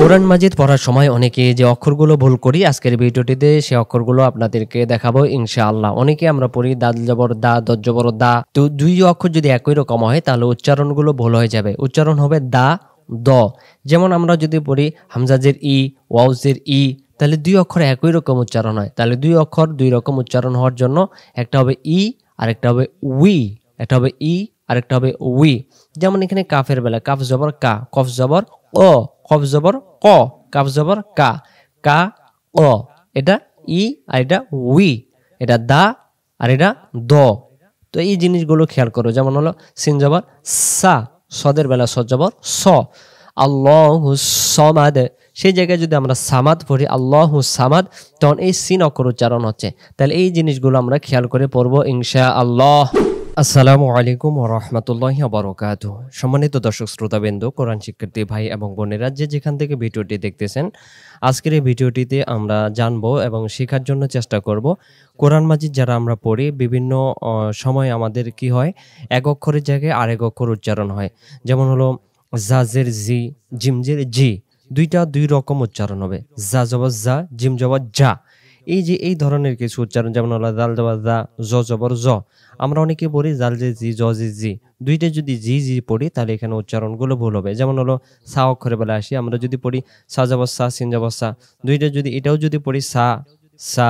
কোরআন মাজিদ পড়ার সময় অনেকে যে অক্ষরগুলো ভুল করি আজকের ভিডিওটিতে সে অক্ষরগুলো আপনাদেরকে দেখাবো ইনশাআল্লাহ। অনেকে আমরা পড়ি দাল জবর দা, দজ জবর দা। তো দুই অক্ষর যদি একই রকম হয় তাহলে উচ্চারণগুলো ভুল হয়ে যাবে। উচ্চারণ হবে দা, দ। যেমন আমরা যদি পড়ি হামজাজের ই, ওয়াউজের ই, তাহলে দুই অক্ষর একই রকম উচ্চারণ হয়। তাহলে দুই অক্ষর দুই রকম উচ্চারণ হওয়ার জন্য একটা হবে ই আর একটা হবে উই। একটা হবে ই আর একটা হবে উই। যেমন এখানে কাফের বেলা কাফ জবর কা, কফ জবর ও, কফ জবর ক, কাফ জবর কা, কা ও। এটা ই আর এটা উই। এটা দা আর এটা দ। তো এই জিনিসগুলো খেয়াল করো। যেমন হলো সিন জবর সা, সদের বেলা সদ জবর স। আল্লাহু সমাদ, সেই জায়গায় যদি আমরা সামাদ পড়ি আল্লাহু সামাদ, তখন এই সিন অক্ষর উচ্চারণ হচ্ছে। তাহলে এই জিনিসগুলো আমরা খেয়াল করে পড়বো ইনশাআল্লাহ। আসসালামু আলাইকুম ওয়া রাহমাতুল্লাহি ওয়া বারাকাতুহু। সম্মানিত দর্শক শ্রোতাবৃন্দ, কোরআন শিক্ষার্থী ভাই এবং বোনেরা যে যেখান থেকে ভিডিওটি দেখতেছেন, আজকের এই ভিডিওটিতে আমরা জানবো এবং শেখার জন্য চেষ্টা করব কোরআন মাজিদ যারা আমরা পড়ি বিভিন্ন সময় আমাদের কি হয়, এক অক্ষরের জায়গায় আরেক অক্ষর উচ্চারণ হয়। যেমন হলো জাজের জি, জিমজের জি, দুইটা দুই রকম উচ্চারণ হবে। জা জবর জা, জিম জবর জা। এই যে এই ধরনের কিছু উচ্চারণ, যেমন হলো দাল জবর দা, জ জবর জ। আমরা অনেকে পড়ি জাল যে জি, জ যে জি। দুইটা যদি জি জি পড়ি তাহলে এখানে উচ্চারণগুলো ভুল হবে। যেমন হলো সা অক্ষরে বেলা আসি, আমরা যদি পড়ি সা জবর সা, সিন জবর সা, দুইটা যদি এটাও যদি পড়ি সা সা,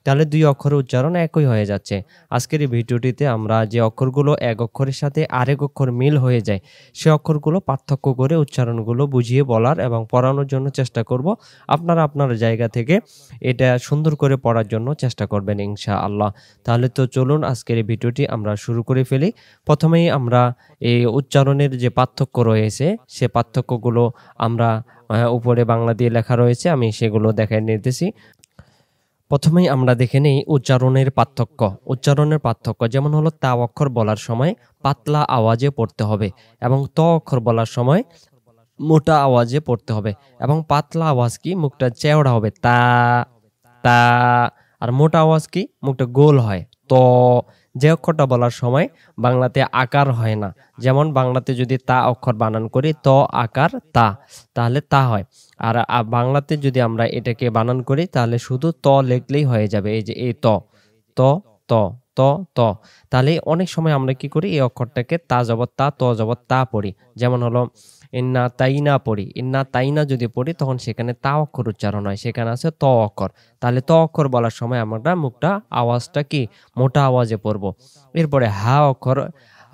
তাহলে দুই অক্ষরের উচ্চারণ একই হয়ে যাচ্ছে। আজকের এই ভিডিওটিতে আমরা যে অক্ষরগুলো এক অক্ষরের সাথে আরেক অক্ষর মিল হয়ে যায় সে অক্ষরগুলো পার্থক্য করে উচ্চারণগুলো বুঝিয়ে বলার এবং পড়ানোর জন্য চেষ্টা করব। আপনারা আপনার জায়গা থেকে এটা সুন্দর করে পড়ার জন্য চেষ্টা করবেন ইনশাআল্লাহ। তাহলে তো চলুন আজকের এই ভিডিওটি আমরা শুরু করে ফেলি। প্রথমেই আমরা এই উচ্চারণের যে পার্থক্য রয়েছে সে পার্থক্যগুলো আমরা উপরে বাংলা দিয়ে লেখা রয়েছে, আমি সেগুলো দেখাই নিতেছি। প্রথমেই আমরা দেখে নেই উচ্চারণের পার্থক্য। উচ্চারণের পার্থক্য যেমন হলো তা অক্ষর বলার সময় পাতলা আওয়াজে পড়তে হবে এবং ত অক্ষর বলার সময় মোটা আওয়াজে পড়তে হবে। এবং পাতলা আওয়াজ কি, মুখটা চেওড়া হবে তা তা। আর মোটা আওয়াজ কি, মুখটা গোল হয় ত। যে অক্ষরটা বলার সময় বাংলাতে আকার হয় না, যেমন বাংলাতে যদি তা অক্ষর বানান করি ত আকার তা, তাহলে তা হয়। আর বাংলাতে যদি আমরা এটাকে বানান করি তাহলে শুধু ত লিখলেই হয়ে যাবে। এই যে এই ত ত ত ত ত। তাহলে অনেক সময় আমরা কি করি, এই অক্ষরটাকে তা জবর তা, ত জবর তা পড়ি। যেমন হলো ইন্না তাইনা পড়ি, ইন্না তাইনা যদি পড়ি তখন সেখানে তা অক্ষর উচ্চারণ হয়, সেখানে আছে ত অক্ষর। তাহলে ত অক্ষর বলার সময় আমরা মুখটা আওয়াজটা কি মোটা আওয়াজে পড়বো। এরপরে হা অক্ষর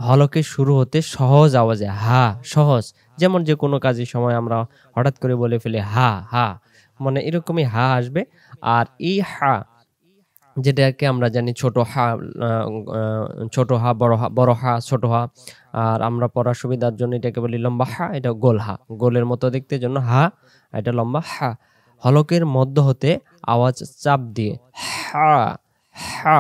হলকে শুরু হতে সহজ আওয়াজে হা, সহজ। যেমন যে কোনো কাজের সময় আমরা হঠাৎ করে বলে ফেলি হা হা, মানে এরকমই হা আসবে। আর এই হা যেটাকে আমরা জানি ছোট হা, ছোট হা, বড় হা, বড় হা, ছোট হা। আর আমরা পড়ার সুবিধার জন্য এটাকে বলি লম্বা হা, এটা গোল হা, গোলের মতো দেখতে জন্য হা, এটা লম্বা হা। হলকের মধ্য হতে আওয়াজ চাপ দিয়ে হা হা।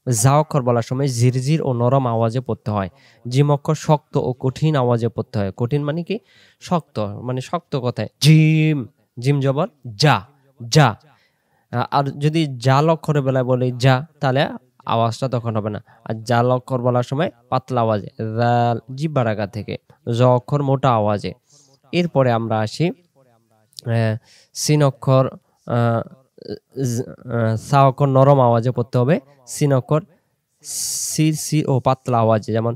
যা অক্ষর বলার সময় ঝিরঝির ও নরম আওয়াজে পড়তে হয়। জিম অক্ষর শক্ত ও কঠিন আওয়াজে পড়তে হয়। কঠিন মানে কি, শক্ত, মানে শক্ত কথায় জিম, জিম জবর যা যা। আর যদি জাল অক্ষরের বেলায় বলি যা, তাহলে আওয়াজটা তখন হবে না। আর জাল অক্ষর বলার সময় পাতলা আওয়াজে জাল, জিহ্বার আগা থেকে। জ অক্ষর মোটা আওয়াজে। এরপরে আমরা আসি সিন অক্ষর, সা অক্ষর নরম আওয়াজে পড়তে হবে। সিন অক্ষর সির সির ও পাতলা আওয়াজে, যেমন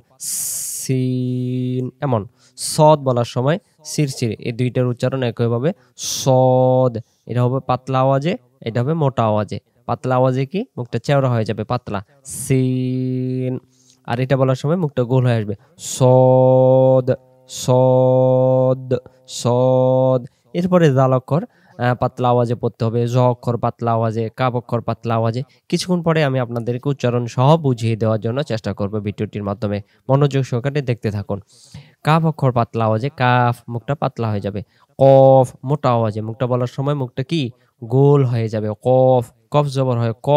সিন এমন। সদ বলার সময় সির সির, এই দুইটার উচ্চারণ একইভাবে সদ, এটা হবে পাতলা আওয়াজে, এটা হবে মোটা আওয়াজে। পাতলা আওয়াজে কি, মুখটা চেওড়া হয়ে যাবে পাতলা সিন। আর এটা বলার সময় মুখটা গোল হয়ে আসবে সদ সদ সদ। এরপরে জাল অক্ষর পাতলা আওয়াজে পড়তে হবে। জ অক্ষর পাতলা আওয়াজে, কাব অক্ষর পাতলা আওয়াজে। কিছুক্ষণ পরে আমি আপনাদেরকে উচ্চারণ সহ বুঝিয়ে দেওয়ার জন্য চেষ্টা করব ভিডিওটির মাধ্যমে। মনোযোগ সহকারে দেখতে থাকুন। কাফ অক্ষর পাতলা আওয়াজে, কাফ, মুখটা পাতলা হয়ে যাবে। কফ মোটা আওয়াজে, মুখটা বলার সময় মুখটা কি গোল হয়ে যাবে কফ। কফ জবর হয় ক,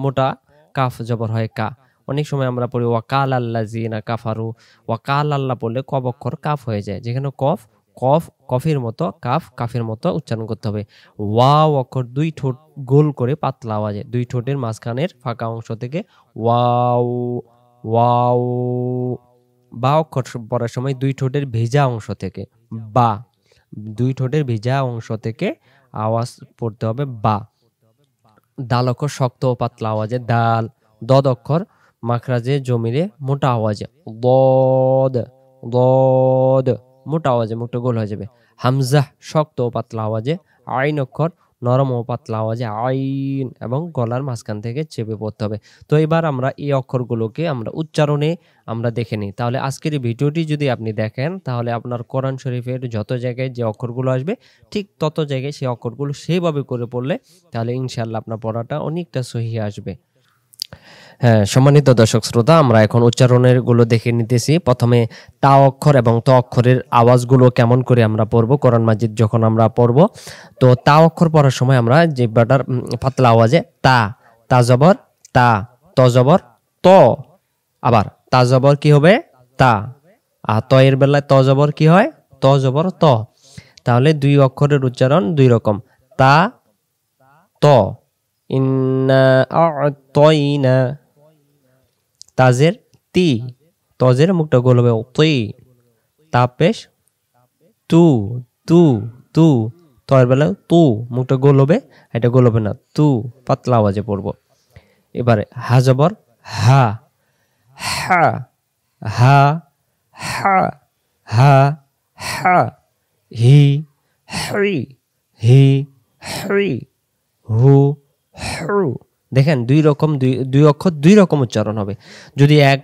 মোটা, কাফ জবর হয় কা। অনেক সময় আমরা পড়ি ওয়াকাল আল্লাযিনা কাফারু, ওয়াকাল আল্লাহ পড়লে কফ অক্ষর কাফ হয়ে যায়, যেখানে কফ কফ কফের মতো, কাফ কাফের মতো উচ্চারণ করতে হবে। ওয়াও অক্ষর দুই ঠোঁট গোল করে পাতলা আওয়াজে, দুই ঠোঁটের মাঝখানের ফাঁকা অংশ থেকে ওয়াও ওয়াও। বা অক্ষর পড়ার সময় দুই ঠোঁটের ভেজা অংশ থেকে বা দুই ঠোঁটের ভিজা অংশ থেকে আওয়াজ পড়তে হবে বা। দাল অক্ষর শক্ত ও পাতলা আওয়াজে দাল। দদ অক্ষর মাখরাজে জমিরে মোটা আওয়াজে দদ দদ, মোটা আওয়াজে মুখটা গোল হয়ে যাবে। হামজা শক্ত ও পাতলা আওয়াজে। আইন অক্ষর নরম ও পাতলা আওয়াজে আইন, এবং গলার মাঝখান থেকে চেপে পড়তে হবে। তো এবার আমরা এই অক্ষরগুলোকে আমরা উচ্চারণে আমরা দেখে নিই। তাহলে আজকের এই ভিডিওটি যদি আপনি দেখেন তাহলে আপনার কোরআন শরীফের যত জায়গায় যে অক্ষরগুলো আসবে ঠিক তত জায়গায় সেই অক্ষরগুলো সেইভাবে করে পড়লে তাহলে ইনশাআল্লাহ আপনার পড়াটা অনেকটা সহি আসবে। হ্যাঁ, সম্মানিত দর্শক শ্রোতা, আমরা এখন উচ্চারণের গুলো দেখে নিতেছি। প্রথমে তা অক্ষর এবং ত অক্ষরের আওয়াজগুলো কেমন করে আমরা পড়বো কোরআন মাজিদ যখন আমরা পড়বো। তো তা অক্ষর পড়ার সময় আমরা জিহ্বাটার পাতলা আওয়াজে তা, তা জবর তা, ত জবর ত। আবার তা জবর কি হবে তা, আর ত এর বেলায় ত জবর কি হয় ত জবর ত। তাহলে দুই অক্ষরের উচ্চারণ দুই রকম, তা ত। ইন্না আ'তাইনা, তাজের তি, তজের মুখটা গোল হবে তুই। তা পেশ তু তু তু, তয়ের বেলা তু মুখটা গোল হবে, এটা গোল হবে না, তু পাতলা আওয়াজে পড়বো। এবারে হা জবর হা, হা হা হা হা হা, হি হি হি হি, হু হু। দেখেন দুই রকম, দুই অক্ষর দুই রকম উচ্চারণ হবে। যদি এক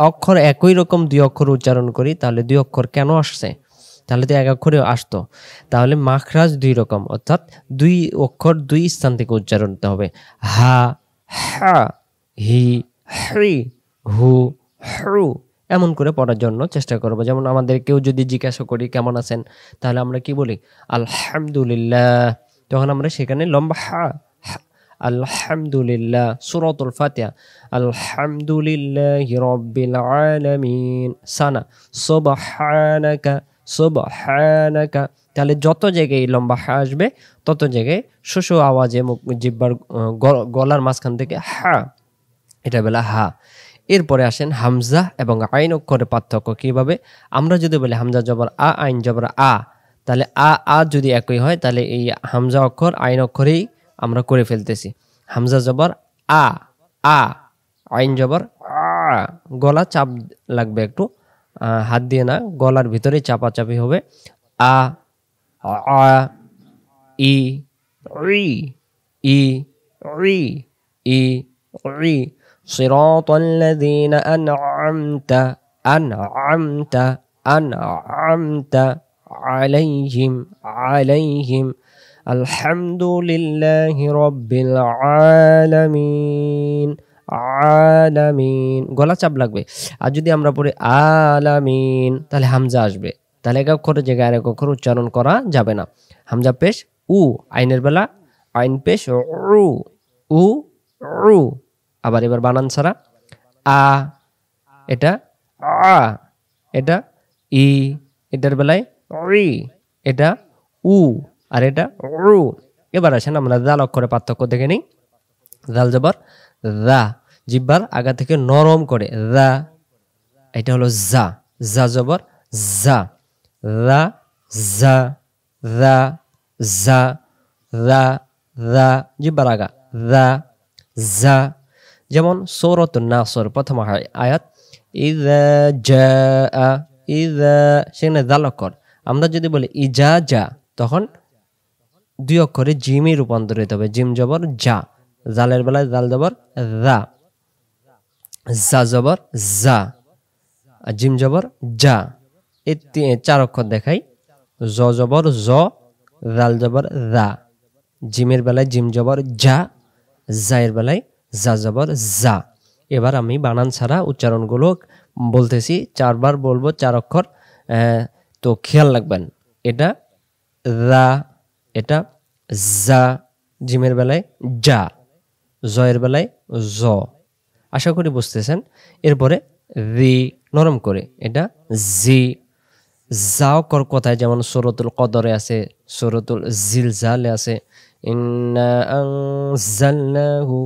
অক্ষর একই রকম দুই অক্ষর উচ্চারণ করি তাহলে দুই অক্ষর কেন আসছে, তাহলে তো এক অক্ষরে আসতো। তাহলে মাখরাজ দুই রকম, অর্থাৎ দুই অক্ষর দুই স্থান থেকে উচ্চারণ করতে হবে। হা হা, হি হি, হু হু, এমন করে পড়ার জন্য চেষ্টা করবো। যেমন আমাদের কেউ যদি জিজ্ঞাসা করি কেমন আছেন, তাহলে আমরা কি বলি আলহামদুলিল্লাহ, তখন আমরা সেখানে লম্বা হা, আলহামদুলিল্লাহ। সূরাতুল ফাতিহা আলহামদুলিল্লাহি রাব্বিল আলামিন। সানা সুবহানাকা সুবহানাকা। তাহলে যত জায়গায় লম্বা হা আসবে তত জায়গায় শোষো আওয়াজে জিহ্বার গলার মাঝখান থেকে হা, এটা বেলা হা। এরপরে আসেন হামজা এবং আইন অক্ষরের পার্থক্য কিভাবে। আমরা যদি বলি হামজা জবর আ, আইন জবর আ, তাহলে আ যদি একই হয় তাহলে এই হামজা অক্ষর আইন অক্ষরেই আমরা করে ফেলতেছি। হামজা জবর আ, আ, আইন জবর আ, গলা চাপ লাগবে একটু, হাত দিয়ে না, গলার ভিতরে চাপাচাপি হবে। আ আ, ই ই ই ই ই ই। সিরাতাল্লাযীনা আন'আমতা আন'আমতা আন'আমতা আলাইহিম আলাইহিম। আলহামদুলিল্লাহি রাব্বিল আলামিন আলামিন, গলা চাপ লাগবে। আর যদি আমরা পড়ি আলামিন তাহলে হামজা আসবে, তাহলে এক অক্ষরের জায়গায় আরেক অক্ষর উচ্চারণ করা যাবে না। হামজা পেশ উ, আইনের বেলা আইন পেশ উ উ উ। আবার এবার বানান ছাড়া আ, এটা আ, এটা ই, এটার বেলায় ই, এটা উ, আর এটা উ। এবার আসেন আমরা দাল অক্ষরে পার্থক্য দেখে নিই। দাল জবর দা, জিহ্বার আগা থেকে নরম করে দা, এটা হলো জা। জা জবর জা, দা জা দা জা দা দা, জিহ্বার আগা দা জা। যেমন সূরাতুন নাসর প্রথম আয়াত ইযা জাআ, ইযা, সেখানে দাল অক্ষর। আমরা যদি বলি ইজা জা তখন দুই অক্ষরে জিমে রূপান্তরিত হবে, জিম জবর যা, জালের বেলায় জাল জবর যা, যা জবর যা, জিম জবর যা। এই চার অক্ষর দেখাই, জ জবর জ, জাল জবর যা, জিমের বেলায় জিম জবর যা, জায়ের বেলায় যা জবর যা। এবার আমি বানান ছাড়া উচ্চারণগুলো বলতেছি, চারবার বলবো, চার অক্ষর, তো খেয়াল রাখবেন। এটা যা, এটা যা, জিমের বেলায় যা, জয়ের বেলায় জ। আশা করি বুঝতেছেন। এরপরে রি নরম করে, এটা জি। যা অক্ষর কোথায়, যেমন সূরাতুল কদরে আছে, সূরাতুল জিলজালে আছে, ইন্না আনজালনাহু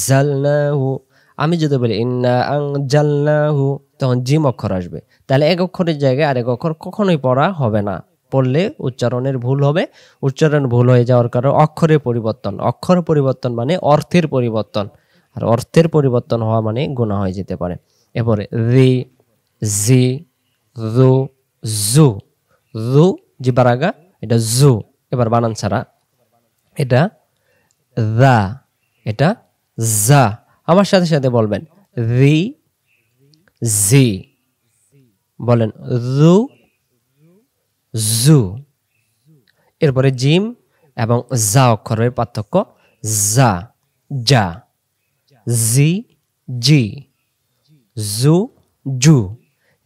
জালনাহু। আমি যদি বলি ইন্না আনজালনাহু তখন জিম অক্ষর আসবে, তাহলে এক অক্ষরের জায়গায় আরেক অক্ষর কখনোই পড়া হবে না। পড়লে উচ্চারণের ভুল হবে। উচ্চারণ ভুল হয়ে যাওয়ার কারণে অক্ষরের পরিবর্তন, অক্ষর পরিবর্তন মানে অর্থের পরিবর্তন, আর অর্থের পরিবর্তন হওয়া মানে গুনাহ হয়ে যেতে পারে। এরপরে রি, জি, রু, জু, রু জিবার আগা, এটা জু। এবার বানান ছাড়া, এটা দা, এটা জা। আমার সাথে সাথে বলবেন রি, জি, বলেন রু, জু। এরপরে জিম এবং জা অক্ষরের পার্থক্য, জা, জা, জি, জি, জু, জু।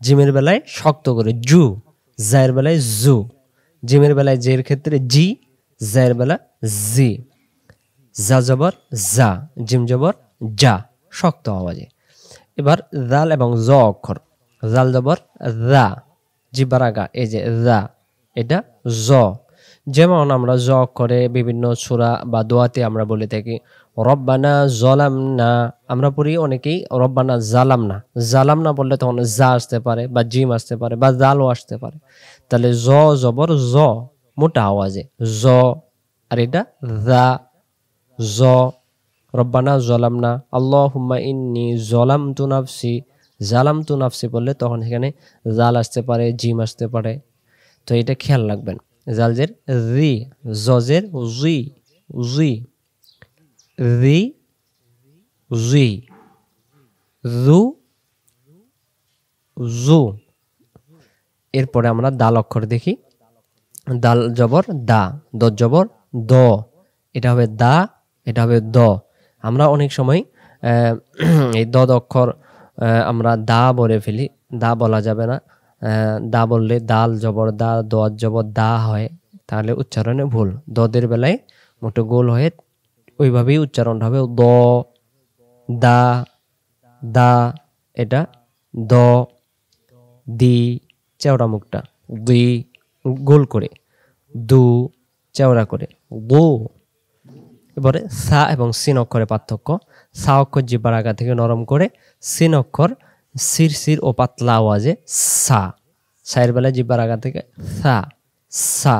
জিমের বেলায় শক্ত করে জু, জায়ের বেলায় জু, জিমের বেলায় জের ক্ষেত্রে জি, জায়ের বেলা জি। জা জবর জা, জিম জবর জা, শক্ত আওয়াজে। এবার জাল এবং জ অক্ষর, জাল জবর রা, জিব্বার আগা, এই যে রা, এটা জ। যেমন আমরা জ অক্ষরে বিভিন্ন সূরা বা দোয়াতে আমরা বলে থাকি রব্বানা জলামনা, আমরা পড়ি অনেকেই রব্বানা জালামনা। জালামনা বললে তখন জা আসতে পারে বা জিম আসতে পারে বা জালও আসতে পারে। তাহলে জ জবর জ, মোটা আওয়াজে জ। আর এটা দা, জ। রব্বানা জলামনা, আল্লাহুম্মা ইন্নী জলামতু নাফসি, জালামতু নাফসি বললে তখন এখানে জাল আসতে পারে, জিম আসতে পারে। তো এটা খেয়াল রাখবেন। জালজের রি, জজের জি, জি, রি, জি, জু, জু। এরপরে আমরা দাল অক্ষর দেখি। দাল জবর দা, দ জবর দ, এটা হবে দা, এটা হবে দ। আমরা অনেক সময় এই দ অক্ষর আমরা দা বলে ফেলি, দা বলা যাবে না। দা বললে দাল জবর দা, দ জবর দা হয়, তাহলে উচ্চারণে ভুল। দদের বেলায় মোটো গোল হয়ে ওইভাবেই উচ্চারণ হবে দ, দা, দা, এটা দ, দি, চেওড়া মুখটা, দুই গোল করে, দু চেওড়া করে, দু। এবারে সা এবং সিন অক্ষরের পার্থক্য। সা অক্ষর জিহ্বার আগা থেকে নরম করে, সিন অক্ষর সির সির ও পাতলা আওয়াজে সা। সায়ের বেলায় জিহ্বার আগা থেকে সা, সা,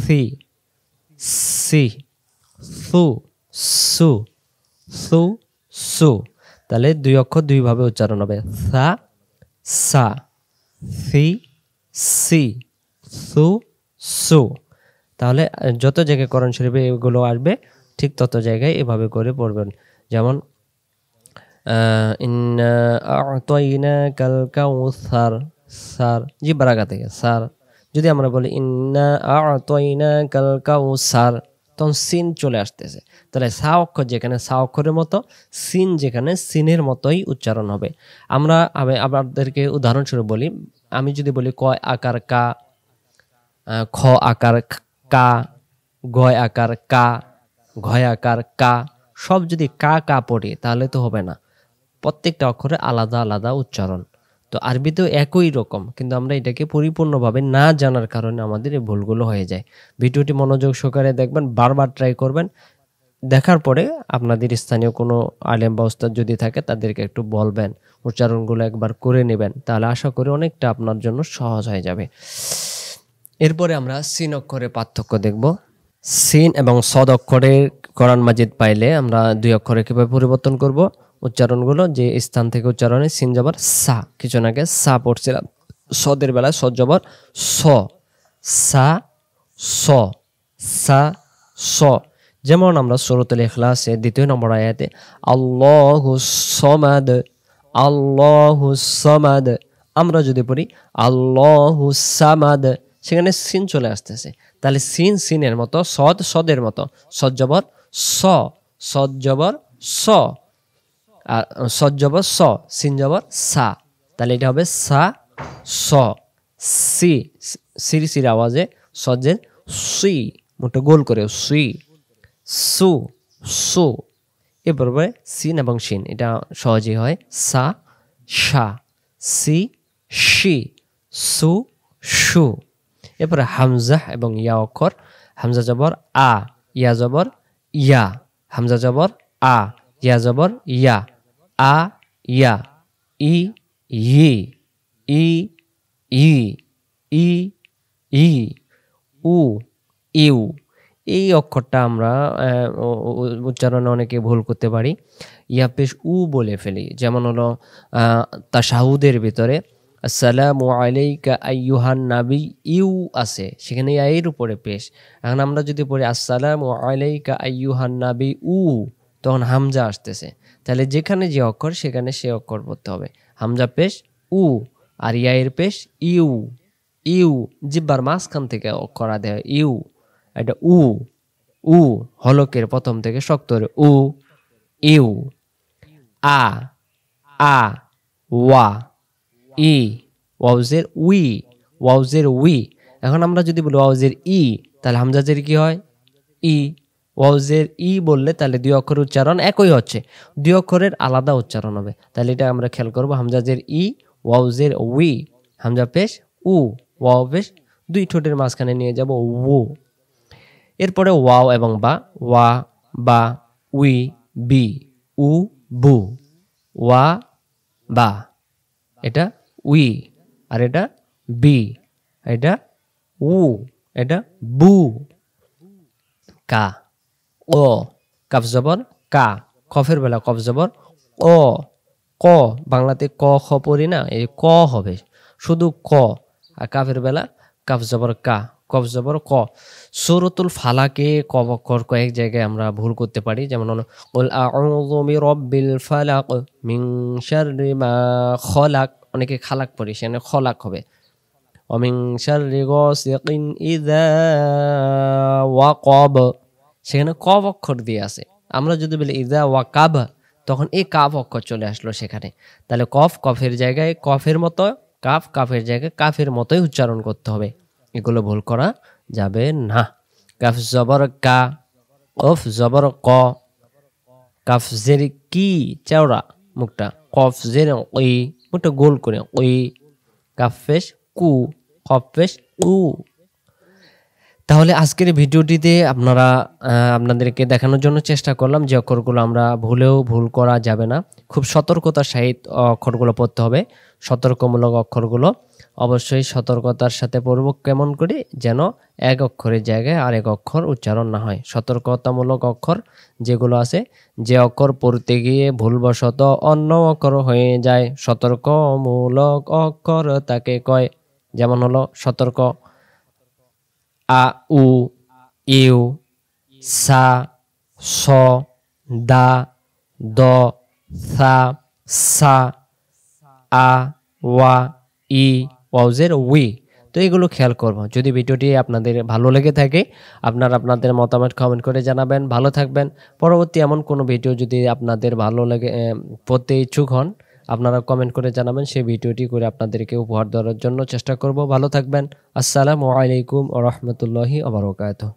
সি, সি, সু, সু, সু, সু। তাহলে দুই অক্ষর দুইভাবে উচ্চারণ হবে, সা, সা, সি, সি, সু, সু। তাহলে যত জায়গায় কোরআন শরীফে এগুলো আসবে ঠিক তত জায়গায় এভাবে করে পড়বেন। যেমন ইন্না আ'তাইনাকাল কাউসার, সার জিহ্বার আগা থেকে সার। যদি আমরা বলি ইন্না আ'তাইনাকাল কাউসার, তখন সিন চলে আসতেছে। তাহলে সা অক্ষর যেখানে সা অক্ষরের মতো, সিন যেখানে সিনের মতোই উচ্চারণ হবে। আমরা আপনাদেরকে উদাহরণস্বরূপ বলি, আমি যদি বলি ক আকার কা, খ আকার কা, গয় আকার কা, ঘয় আকার কা, সব যদি কা কা পড়ি তাহলে তো হবে না। প্রত্যেকটা অক্ষরে আলাদা আলাদা উচ্চারণ। তো আরবিতেও একই রকম, কিন্তু আমরা এটাকে পরিপূর্ণভাবে না জানার কারণে আমাদের এই ভুলগুলো হয়ে যায়। ভিডিওটি মনোযোগ সহকারে দেখবেন, বারবার ট্রাই করবেন। দেখার পরে আপনাদের স্থানীয় কোনো আলেম বা ওস্তাদ যদি থাকে তাদেরকে একটু বলবেন, উচ্চারণগুলো একবার করে নেবেন, তাহলে আশা করি অনেকটা আপনার জন্য সহজ হয়ে যাবে। এরপরে আমরা সিন অক্ষরের পার্থক্য দেখব। সিন এবং সদ অক্ষরের কোরআন মাজিদ পাইলে আমরা দুই অক্ষরে কিভাবে পরিবর্তন করব উচ্চারণগুলো, যে স্থান থেকে উচ্চারণে সিন জবর সা, কিছু আগে সা পড়ছিলাম, সদের বেলায় সদ জবর স, সা, স, সা, স। যেমন আমরা সূরাতুল ইখলাসে 2 নম্বর আয়াতে আল্লাহুস সামাদ, আল্লাহুস সামাদ, আমরা যদি পড়ি আল্লাহুস সামাদ, সেখানে সিন চলে আসতেছে। তাহলে সিন সিনের মতো, সদ সদের মতো, সদ জবর স, সদ জবর স, আর সদ জবর স, সিন জবর সা। তাহলে এটা হবে সা, স, সি, সির সির আওয়াজে সজের সুই, মোটা গোল করে সুই, সু, সু। এরপর সিন এবং শিন, এটা সহজেই হয় সা, শা, সি, শি, সু, শু। এরপরে হামজা এবং ইয়া অক্ষর। হামজা জবর আ, ইয়া জবর ইয়া, হামজা জবর আ, ইয়া জবর ইয়া, আ, ইয়া, ই, ই, ই, ই, ই, ই, উ, ইউ। এই অক্ষরটা আমরা উচ্চারণে অনেকে ভুল করতে পারি। ইয়া পেশ উ বলে ফেলি। যেমন হলো তাশাহুদের ভিতরে আসসালামু আলাইকা আইয়ুহান নাবী ইউ আছে, সেখানে ইয়া এর উপরে পেশ। এখন আমরা যদি পড়ি আসসালামু আলাইকা আইয়ুহান নাবী উ, তখন হামজা আসতেছে। তাহলে যেখানে যে অক্ষর সেখানে সে অক্ষর পড়তে হবে। হামজা পেশ উ, আর ইয়া এর পেশ ইউ। ইউ জিহ্বার মাঝখান থেকে অক্ষর আদায় হয় ইউ। এটা উ, উ হলকের প্রথম থেকে শক্ত করে উ, ইউ। আ, আ, ওয়া, ই, ওয়াউজের উই, ওয়াউজের উই। এখন আমরা যদি বলি ওয়াউজের ই, তাহলে হামজাজের কি হয় ই। ওয়াউজের ই বললে তাহলে দুই অক্ষর উচ্চারণ একই হচ্ছে, দুই অক্ষরের আলাদা উচ্চারণ হবে। তাহলে এটা আমরা খেয়াল করবো, হামজাজের ই, ওয়াউজের উই, হামজা পেশ উ, ওয়াও পেশ দুই ঠোঁটের মাঝখানে নিয়ে যাব ও। এরপরে ওয়াও এবং বা, ওয়া, বা, উই, বি, উ, বু, ওয়া, বা। এটা উই, আর এটা বি, এটা উ, এটা বু। কা, ও, কাফ জবর কা, খফের বেলা কফ জবর ও, ক। বাংলাতে ক খ পড়ি না, এই ক হবে শুধু ক। আর কাফের বেলা কাফ জবর কা, কফ জবর ক। সূরাতুল ফালাকে কফ অক্ষর কয়েক জায়গায় আমরা ভুল করতে পারি। যেমন হলো কুল আউযু বিরাব্বিল ফালাক মিন শাররি মা খলাক, অনেকে খালাক পড়ি, সেখানে খলাক হবে। ওমিন শাররি গাসিকিন ইযা ওয়াকাব, সেখানে কফ অক্ষর দিয়ে আছে। আমরা যদি বলি ইযা ওয়াকাব, তখন এই কাফ অক্ষর চলে আসলো সেখানে। তাহলে কফ কফের জায়গায় কফের মতো, কাফ কাফের জায়গায় কাফের মতোই উচ্চারণ করতে হবে। এগুলো ভুল করা যাবে না। কাফ জবর কা, কফ জবর ক, কাফ জের কি চওড়া মুখটা, কফ জের ওই মুখটা গোল করে ওই, কাফ পেশ কু, কফ পেশ উ। তাহলে আজকের ভিডিওটিতে আপনাদেরকে দেখানোর জন্য চেষ্টা করলাম যে অক্ষরগুলো আমরা ভুলেও ভুল করা যাবে না, খুব সতর্কতার সহিত অক্ষরগুলো পড়তে হবে। সতর্কমূলক অক্ষরগুলো অবশ্যই সতর্কতার সাথে পড়ব, কেমন করে যেন এক অক্ষরের জায়গায় আরেক অক্ষর উচ্চারণ না হয়। সতর্কতামূলক অক্ষর যেগুলো আছে, যে অক্ষর পড়তে গিয়ে ভুলবশত অন্য অক্ষর হয়ে যায়, সতর্কমূলক অক্ষর তাকে কয়। যেমন হলো সতর্ক আ, উ, ইউ, সা, স, দা, দ, সা, সা, আ, ওয়া, ই, ওয়াউজের উই। তো এগুলো খেয়াল করব। যদি ভিডিওটি আপনাদের ভালো লেগে থাকে, আপনাদের মতামত কমেন্ট করে জানাবেন। ভালো থাকবেন। পরবর্তী এমন কোনো ভিডিও যদি আপনাদের ভালো লাগে, পড়তে ইচ্ছুক হন, আপনারা কমেন্ট করে জানাবেন, সেই ভিডিওটি করে আপনাদেরকে উপহার দেওয়ার জন্য চেষ্টা করব। ভালো থাকবেন। আসসালামু আলাইকুম ওয়া রাহমাতুল্লাহি ওয়া বারাকাতুহু।